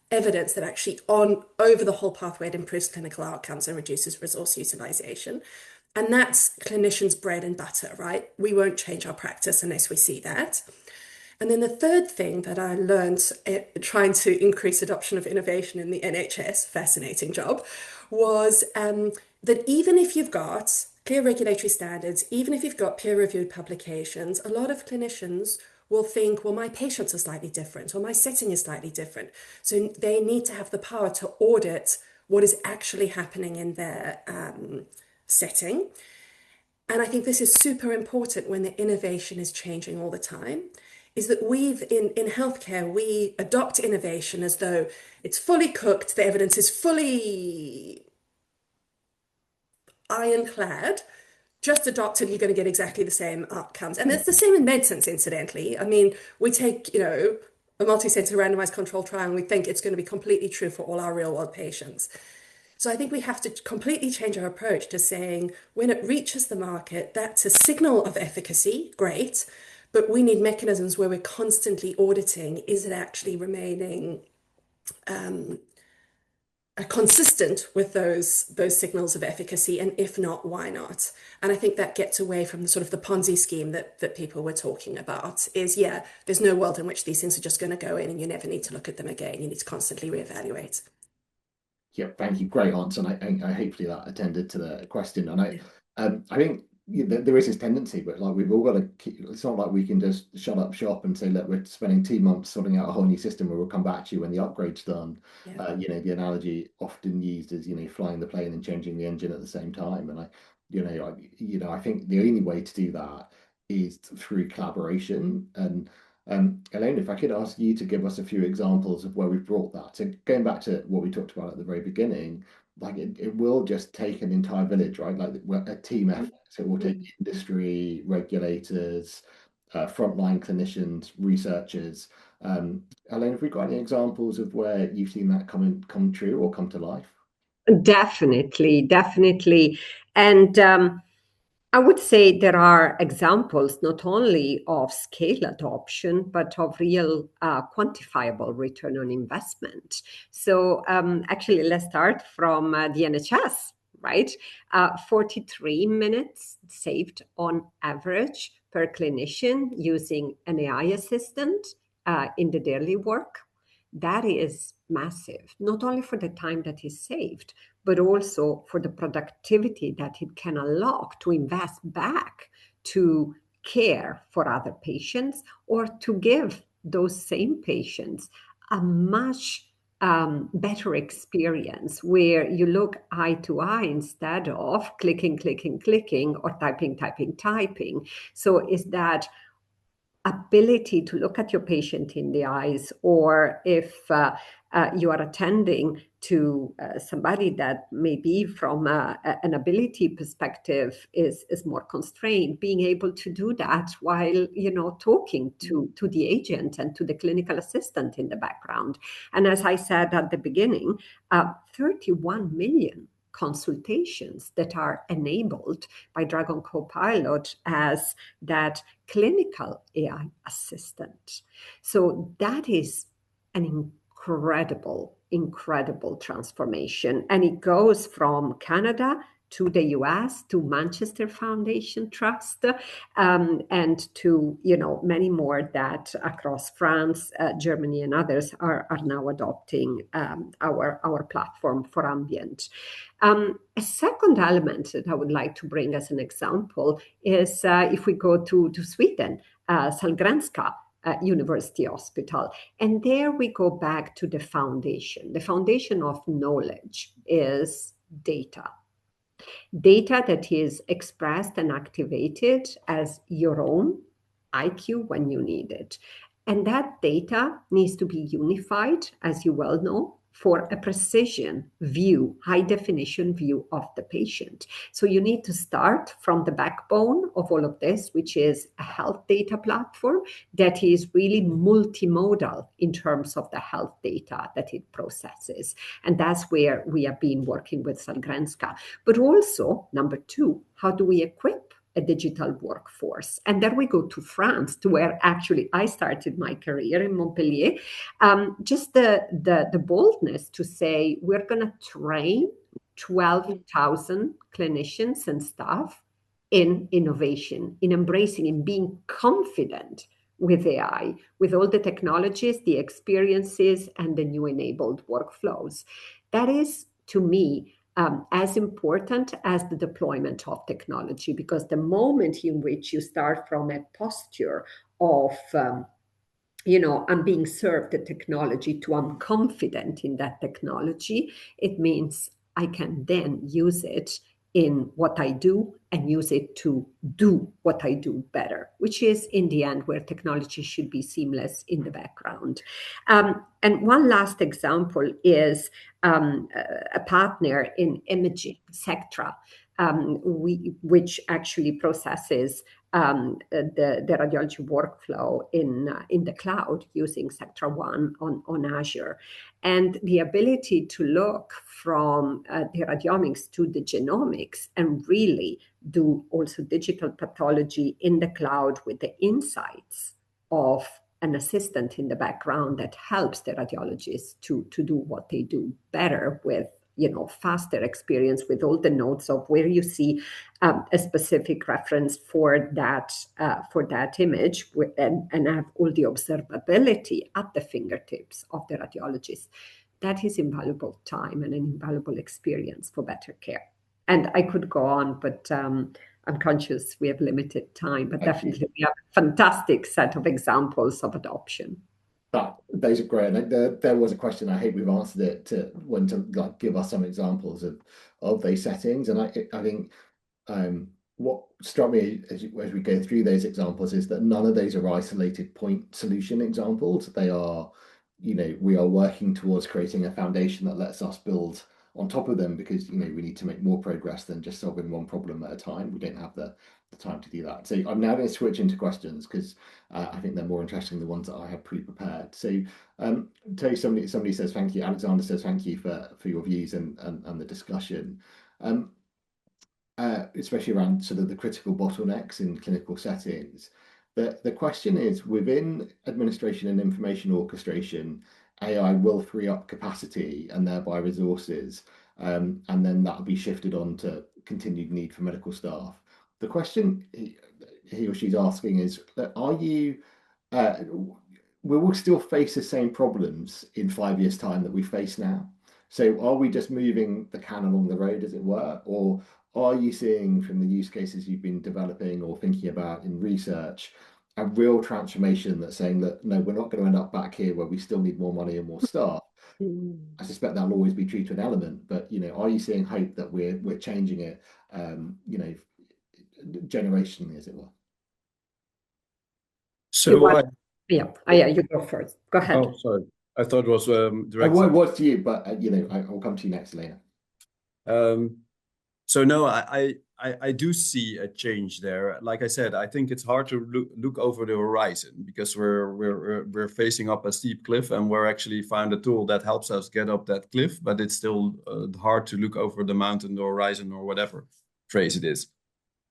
evidence that actually over the whole pathway it improves clinical outcomes and reduces resource utilization? And that's clinicians' bread and butter, right? We won't change our practice unless we see that. And then the third thing that I learned trying to increase adoption of innovation in the NHS, fascinating job, was that even if you've got clear regulatory standards, even if you've got peer-reviewed publications, a lot of clinicians will think, well, my patients are slightly different or my setting is slightly different. So they need to have the power to audit what is actually happening in their setting. And I think this is super important when the innovation is changing all the time, is that in healthcare, we adopt innovation as though it's fully cooked, the evidence is fully ironclad, just adopt it, you're going to get exactly the same outcomes. And it's the same in medicines, incidentally. I mean, we take, a multi-center randomized control trial and we think it's going to be completely true for all our real world patients. So I think we have to completely change our approach to saying when it reaches the market, that's a signal of efficacy, great, but we need mechanisms where we're constantly auditing, is it actually remaining consistent with those signals of efficacy, and if not, why not? And I think that gets away from the sort of the Ponzi scheme that people were talking about is, there's no world in which these things are just going to go in and you never need to look at them again. You need to constantly reevaluate. Yeah, thank you. Great answer. And I hopefully that attended to the question. And I think there is this tendency, but like we've all got to keep, it's not like we can just shut up shop and say, look, we're spending 2 months sorting out a whole new system where we'll come back to you when the upgrade's done. Yeah. The analogy often used is, flying the plane and changing the engine at the same time. And I think the only way to do that is through collaboration. And Elaine, if I could ask you to give us a few examples of where we've brought that. So going back to what we talked about at the very beginning, like it will just take an entire village, right? Like a team effort. So it will take industry, regulators, frontline clinicians, researchers. Elaine, have we got any examples of where you've seen that come true or come to life? Definitely, definitely. And I would say there are examples not only of scale adoption, but of real quantifiable return on investment. So actually, let's start from the NHS, right? 43 minutes saved on average per clinician using an AI assistant in the daily work. That is massive, not only for the time that is saved, but also for the productivity that it can unlock to invest back to care for other patients, or to give those same patients a much better experience where you look eye to eye instead of clicking, clicking, clicking, or typing, typing, typing. So is that ability to look at your patient in the eyes, or if you are attending to somebody that maybe from an ability perspective is more constrained, being able to do that while talking to the agent and to the clinical assistant in the background. And as I said at the beginning, 31 million consultations that are enabled by Dragon Copilot as that clinical AI assistant. So that is an incredible transformation. And it goes from Canada to the US, to Manchester Foundation Trust, and to many more that across France, Germany, and others are now adopting our platform for ambient. A second element that I would like to bring as an example is if we go to Sweden, Sahlgrenska University Hospital. And there we go back to the foundation. The foundation of knowledge is data. Data that is expressed and activated as your own IQ when you need it. And that data needs to be unified, as you well know, for a precision view, high definition view of the patient. So you need to start from the backbone of all of this, which is a health data platform that is really multimodal in terms of the health data that it processes. And that's where we have been working with Sahlgrenska. But also, number two, how do we equip a digital workforce? And then we go to France, to where actually I started my career in Montpellier. Just the boldness to say, we're going to train 12,000 clinicians and staff in innovation, in embracing, in being confident with AI, with all the technologies, the experiences, and the new enabled workflows. That is, to me, as important as the deployment of technology, because the moment in which you start from a posture of, I'm being served the technology to I'm confident in that technology, it means I can then use it in what I do and use it to do what I do better, which is in the end where technology should be seamless in the background. And one last example is a partner in imaging, Sectra, which actually processes the radiology workflow in the cloud using Sectra One on Azure. And the ability to look from the radiomics to the genomics and really do also digital pathology in the cloud with the insights of an assistant in the background that helps the radiologists to do what they do better with faster experience, with all the notes of where you see a specific reference for that image, and have all the observability at the fingertips of the radiologist. That is invaluable time and an invaluable experience for better care. And I could go on, but I'm conscious we have limited time, but definitely we have a fantastic set of examples of adoption. Those are great. There was a question, I hope we've answered it, to give us some examples of those settings. And I think what struck me as we go through those examples is that none of those are isolated point solution examples. They are, we are working towards creating a foundation that lets us build on top of them, because we need to make more progress than just solving one problem at a time. We don't have the time to do that. So I'm now going to switch into questions, because I think they're more interesting than the ones that I have pre-prepared. So Terry, somebody says thank you. Alexander says thank you for your views and the discussion, especially around sort of the critical bottlenecks in clinical settings. The question is, within administration and information orchestration, AI will free up capacity and thereby resources, and then that will be shifted on to continued need for medical staff. The question he or she's asking is, will we still face the same problems in 5 years' time that we face now? So are we just moving the can along the road, as it were, or are you seeing from the use cases you've been developing or thinking about in research a real transformation that's saying that, no, we're not going to end up back here where we still need more money and more staff? I suspect that'll always be true to an element, but are you seeing hope that we're changing it, generationally, as it were? So yeah, you go first. Go ahead. Oh, sorry. I thought it was directed. It was to you, but I'll come to you next, Elena. So no, I do see a change there. Like I said, I think it's hard to look over the horizon because we're facing up a steep cliff, and we're actually found a tool that helps us get up that cliff. But it's still hard to look over the mountain, the horizon, or whatever phrase it is.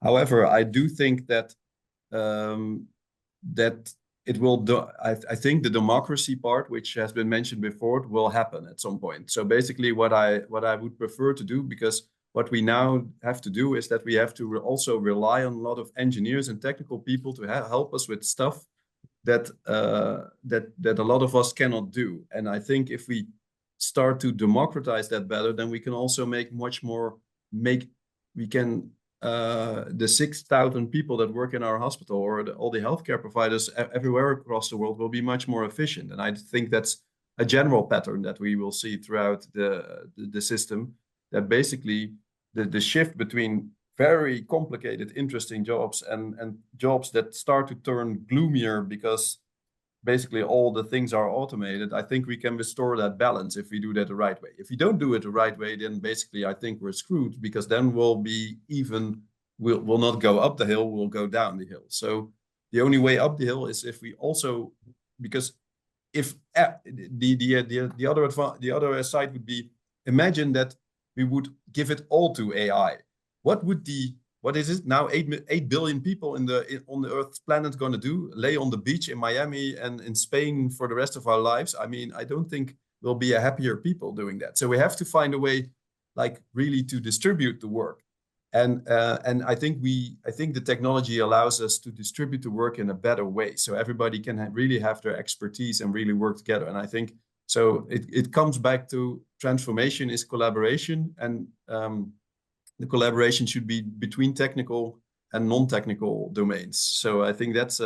However, I do think that that it will do. I think the democracy part, which has been mentioned before, will happen at some point. So basically, what I would prefer to do, because what we now have to do is that we have to also rely on a lot of engineers and technical people to help us with stuff that that a lot of us cannot do. And I think if we start to democratize that better, then we can also make much more. We can the 6,000 people that work in our hospital, or all the healthcare providers everywhere across the world, will be much more efficient. And I think that's a general pattern that we will see throughout the system, that basically the shift between very complicated, interesting jobs and jobs that start to turn gloomier because basically all the things are automated. I think we can restore that balance if we do that the right way. If we don't do it the right way, then basically I think we're screwed, because then we'll not go up the hill, we'll go down the hill. So the only way up the hill is if we also, because if the other side would be, imagine that we would give it all to AI. What is it now? 8 billion people on the Earth's planet going to do? Lay on the beach in Miami and in Spain for the rest of our lives? I mean, I don't think we'll be a happier people doing that. So we have to find a way, like, really to distribute the work. And I think the technology allows us to distribute the work in a better way, so everybody can really have their expertise and really work together. And I think so. It comes back to transformation is collaboration, and the collaboration should be between technical and non-technical domains. So I think that's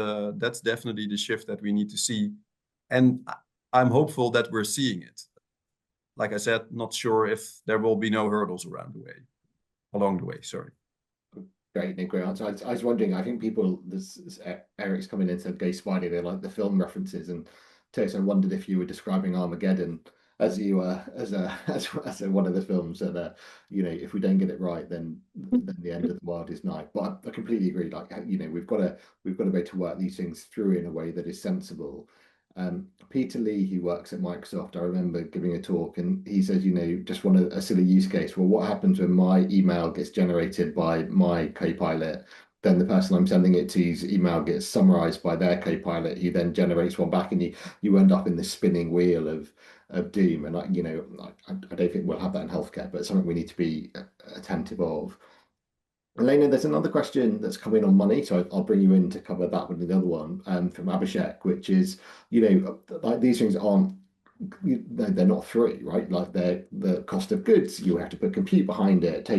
definitely the shift that we need to see, and I'm hopeful that we're seeing it. Like I said, not sure if there will be no hurdles along the way. Sorry. Great, Nick. Great answer. I was wondering. I think people, Eric's coming in and said, "Gay Spidey." They like the film references, and Tess, I wondered if you were describing Armageddon as one of the films that if we don't get it right, then the end of the world is nigh. But I completely agree. Like, we've got to be able to work these things through in a way that is sensible. Peter Lee, who works at Microsoft, I remember giving a talk, and he says, just want a silly use case. Well, what happens when my email gets generated by my co-pilot? Then the person I'm sending it to's email gets summarized by their co-pilot, who then generates one back, and you end up in this spinning wheel of doom. And I don't think we'll have that in healthcare, but it's something we need to be attentive of. Elena, there's another question that's coming on money, so I'll bring you in to cover that with another one from Abhishek, which is, like, these things aren't, they're not free, right? Like, they're the cost of goods. You have to put compute behind it. They're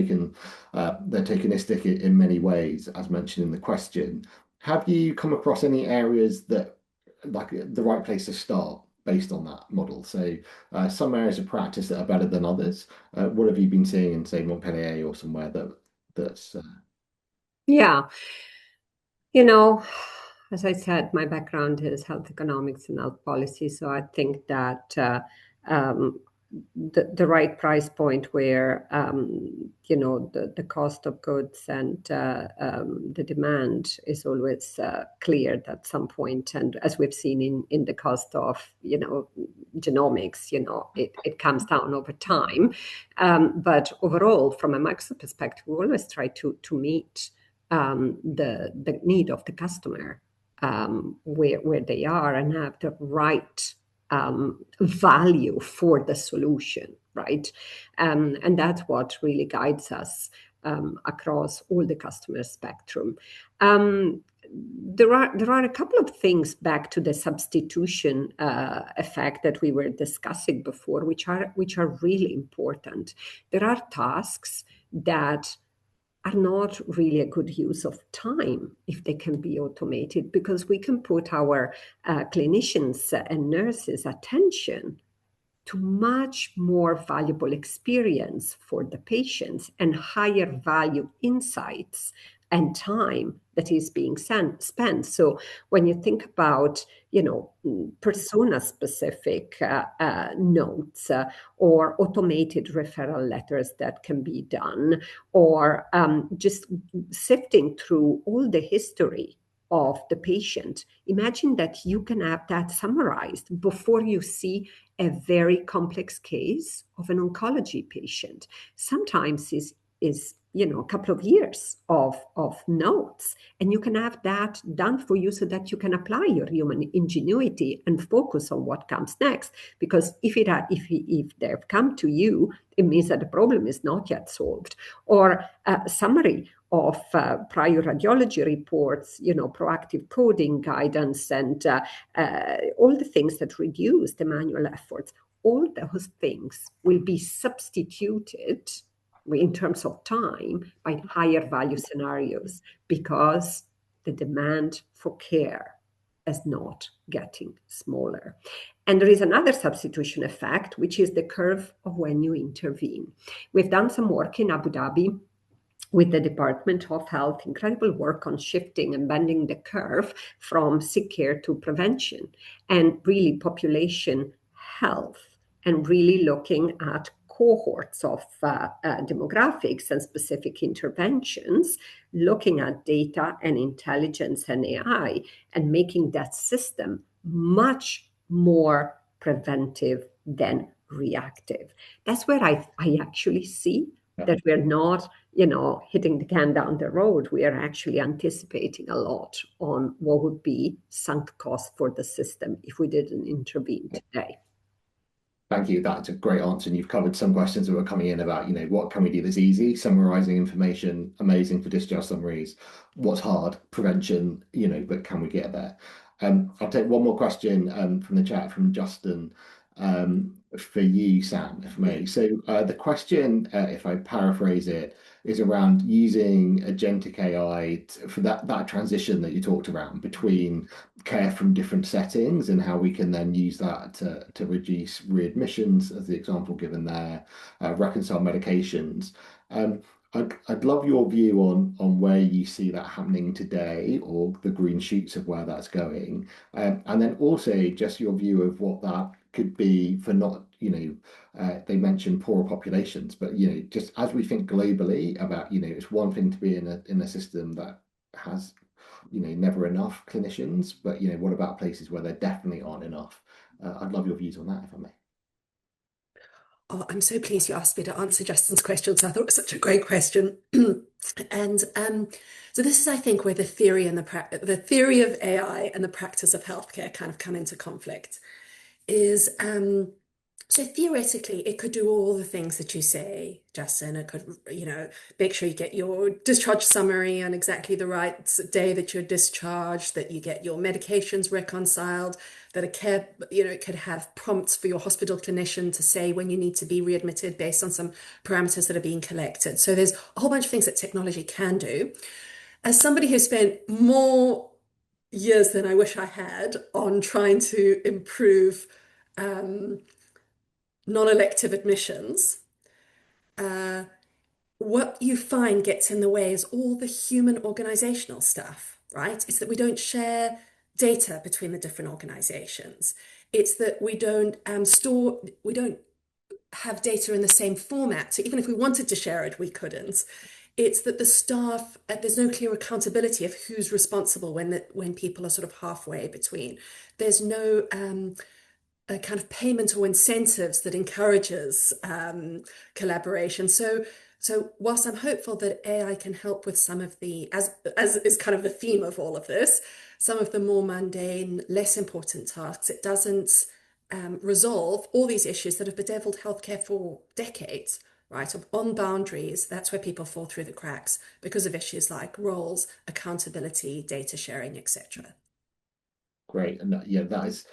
tokenistic in many ways, as mentioned in the question. Have you come across any areas that, like, the right place to start based on that model? So some areas of practice that are better than others. What have you been seeing in, say, Montpellier or somewhere that's Yeah. As I said, my background is health economics and health policy. So I think that the right price point where, the cost of goods and the demand is always cleared at some point. And as we've seen in the cost of, genomics, it comes down over time. But overall, from a Microsoft perspective, we always try to meet the need of the customer where they are, and have the right value for the solution, right? And that's what really guides us across all the customer spectrum. There are a couple of things back to the substitution effect that we were discussing before, which are really important. There are tasks that are not really a good use of time if they can be automated, because we can put our clinicians and nurses' attention to much more valuable experience for the patients and higher value insights and time that is being spent. So when you think about, persona specific notes or automated referral letters that can be done, or just sifting through all the history of the patient, imagine that you can have that summarized before you see a very complex case of an oncology patient. Sometimes is a couple of years of notes, and you can have that done for you so that you can apply your human ingenuity and focus on what comes next. Because if they've come to you, it means that the problem is not yet solved. Or a summary of prior radiology reports, proactive coding guidance, and all the things that reduce the manual efforts. All those things will be substituted in terms of time by higher value scenarios, because the demand for care is not getting smaller. And there is another substitution effect, which is the curve of when you intervene. We've done some work in Abu Dhabi with the Department of Health, incredible work on shifting and bending the curve from sick care to prevention, and really population health, and really looking at cohorts of demographics and specific interventions, looking at data and intelligence and AI, and making that system much more preventive than reactive. That's where I actually see that we're not, hitting the can down the road. We are actually anticipating a lot on what would be sunk cost for the system if we didn't intervene today. Thank you. That's a great answer. And you've covered some questions that were coming in about, what can we do that's easy? Summarizing information, amazing for discharge summaries. What's hard? Prevention, but can we get there? I'll take one more question from the chat from Justin for you, Sam, if I may. So the question, if I paraphrase it, is around using Agentic AI for that transition that you talked around between care from different settings, and how we can then use that to reduce readmissions, as the example given there, reconcile medications. I'd love your view on where you see that happening today, or the green shoots of where that's going. And then also just your view of what that could be for not, they mentioned poorer populations, but, just as we think globally about, it's one thing to be in a system that has, never enough clinicians, but, what about places where there definitely aren't enough? I'd love your views on that, if I may. Oh, I'm so pleased you asked me to answer Justin's questions. I thought it was such a great question. And so this is, I think, where the theory theory of AI and the practice of healthcare kind of come into conflict. So theoretically, it could do all the things that you say, Justin. It could, make sure you get your discharge summary on exactly the right day that you're discharged, that you get your medications reconciled, that it could have prompts for your hospital clinician to say when you need to be readmitted based on some parameters that are being collected. So there's a whole bunch of things that technology can do. As somebody who spent more years than I wish I had on trying to improve non-elective admissions, what you find gets in the way is all the human organizational stuff, right? It's that we don't share data between the different organizations. It's that we don't we don't have data in the same format. So even if we wanted to share it, we couldn't. It's that the staff, there's no clear accountability of who's responsible when people are sort of halfway between. There's no a kind of payment or incentives that encourages collaboration. So whilst I'm hopeful that AI can help with some of the, as is kind of the theme of all of this, some of the more mundane, less important tasks, it doesn't resolve all these issues that have bedeviled healthcare for decades, right? On boundaries, that's where people fall through the cracks because of issues like roles, accountability, data sharing, etc. Great. And that is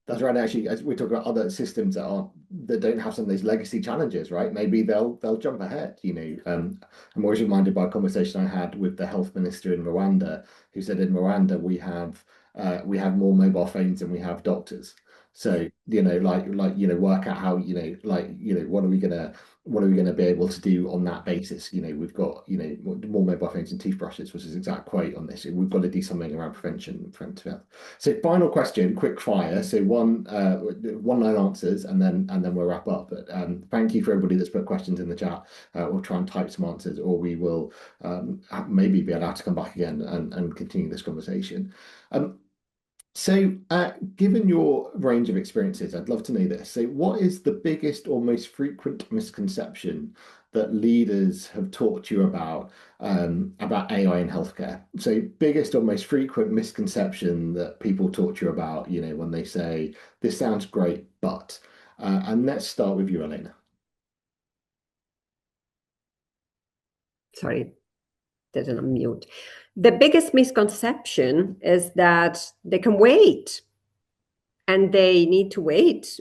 That's right. Actually, as we talk about other systems that don't have some of those legacy challenges, right? Maybe they'll jump ahead. I'm always reminded by a conversation I had with the health minister in Rwanda, who said in Rwanda we have more mobile phones than we have doctors. So work out how what are we gonna be able to do on that basis? We've got more mobile phones and toothbrushes, was his exact quote on this. We've got to do something around preventive health. So final question, quick fire. So one line answers, and then we'll wrap up. But thank you for everybody that's put questions in the chat. We'll try and type some answers, or we will maybe be allowed to come back again and continue this conversation. Given your range of experiences, I'd love to know this. So what is the biggest or most frequent misconception that leaders have talked to you about AI in healthcare? So biggest or most frequent misconception that people talk to you about, when they say, this sounds great, but, and let's start with you, Elena. Sorry, didn't unmute. The biggest misconception is that they can wait, and they need to wait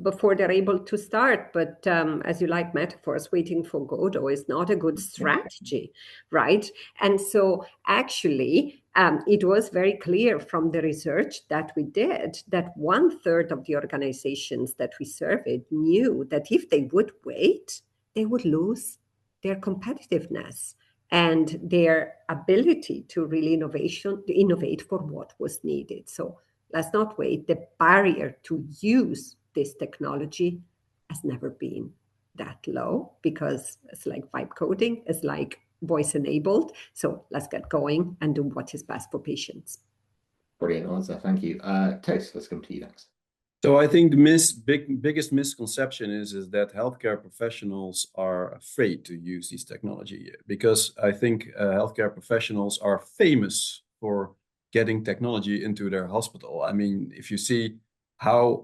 before they're able to start. But as you like metaphors, waiting for Godot is not a good strategy, right? And so actually, it was very clear from the research that we did that 1/3 of the organizations that we surveyed knew that if they would wait, they would lose their competitiveness and their ability to really innovate for what was needed. So let's not wait. The barrier to use this technology has never been that low, because it's like vibe coding, it's like voice enabled. So let's get going and do what is best for patients. Brilliant answer. Thank you. Tace, let's come to you next. So I think the biggest misconception is that healthcare professionals are afraid to use this technology, because I think healthcare professionals are famous for getting technology into their hospital. I mean, if you see how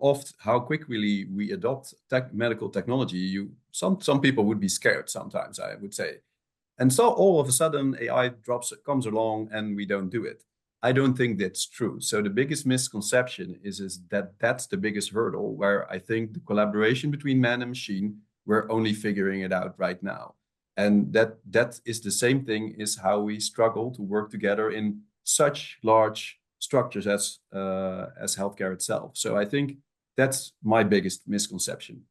quickly we adopt medical technology, some people would be scared sometimes, I would say. And so all of a sudden AI comes along and we don't do it. I don't think that's true. So the biggest misconception is that that's the biggest hurdle, where I think the collaboration between man and machine, we're only figuring it out right now. And that is the same thing is how we struggle to work together in such large structures as healthcare itself. So I think that's my biggest misconception.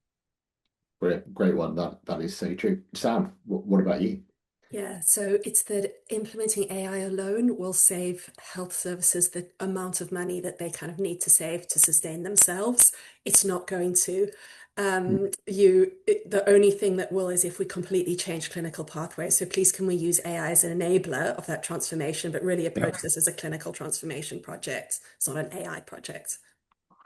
Great one. That is so true. Sam, what about you? Yeah, so it's that implementing AI alone will save health services the amount of money that they kind of need to save to sustain themselves. It's not going to. The only thing that will is if we completely change clinical pathways. So please, can we use AI as an enabler of that transformation, but really approach this as a clinical transformation project. It's not an AI project.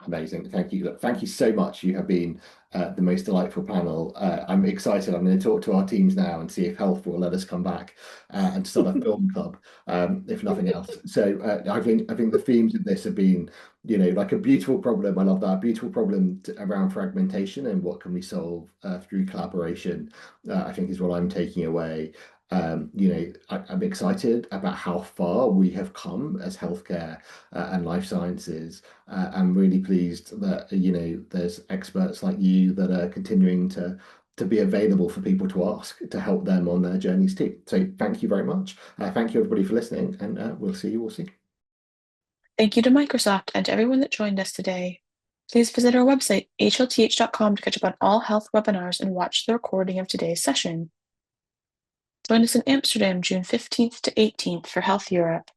Amazing. Thank you. Thank you so much. You have been the most delightful panel. I'm excited. I'm going to talk to our teams now and see if health will let us come back and start a film club, if nothing else. So I think the themes of this have been, like a beautiful problem. I love that beautiful problem around fragmentation and what can we solve through collaboration. I think is what I'm taking away. I'm excited about how far we have come as healthcare and life sciences. I'm really pleased that there's experts like you that are continuing to be available for people to ask to help them on their journeys too. So thank you very much. Thank you everybody for listening, and we'll see you all soon. Thank you to Microsoft and to everyone that joined us today. Please visit our website, HLTH.com, to catch up on all health webinars and watch the recording of today's session. Join us in Amsterdam, June 15th to 18th for Health Europe.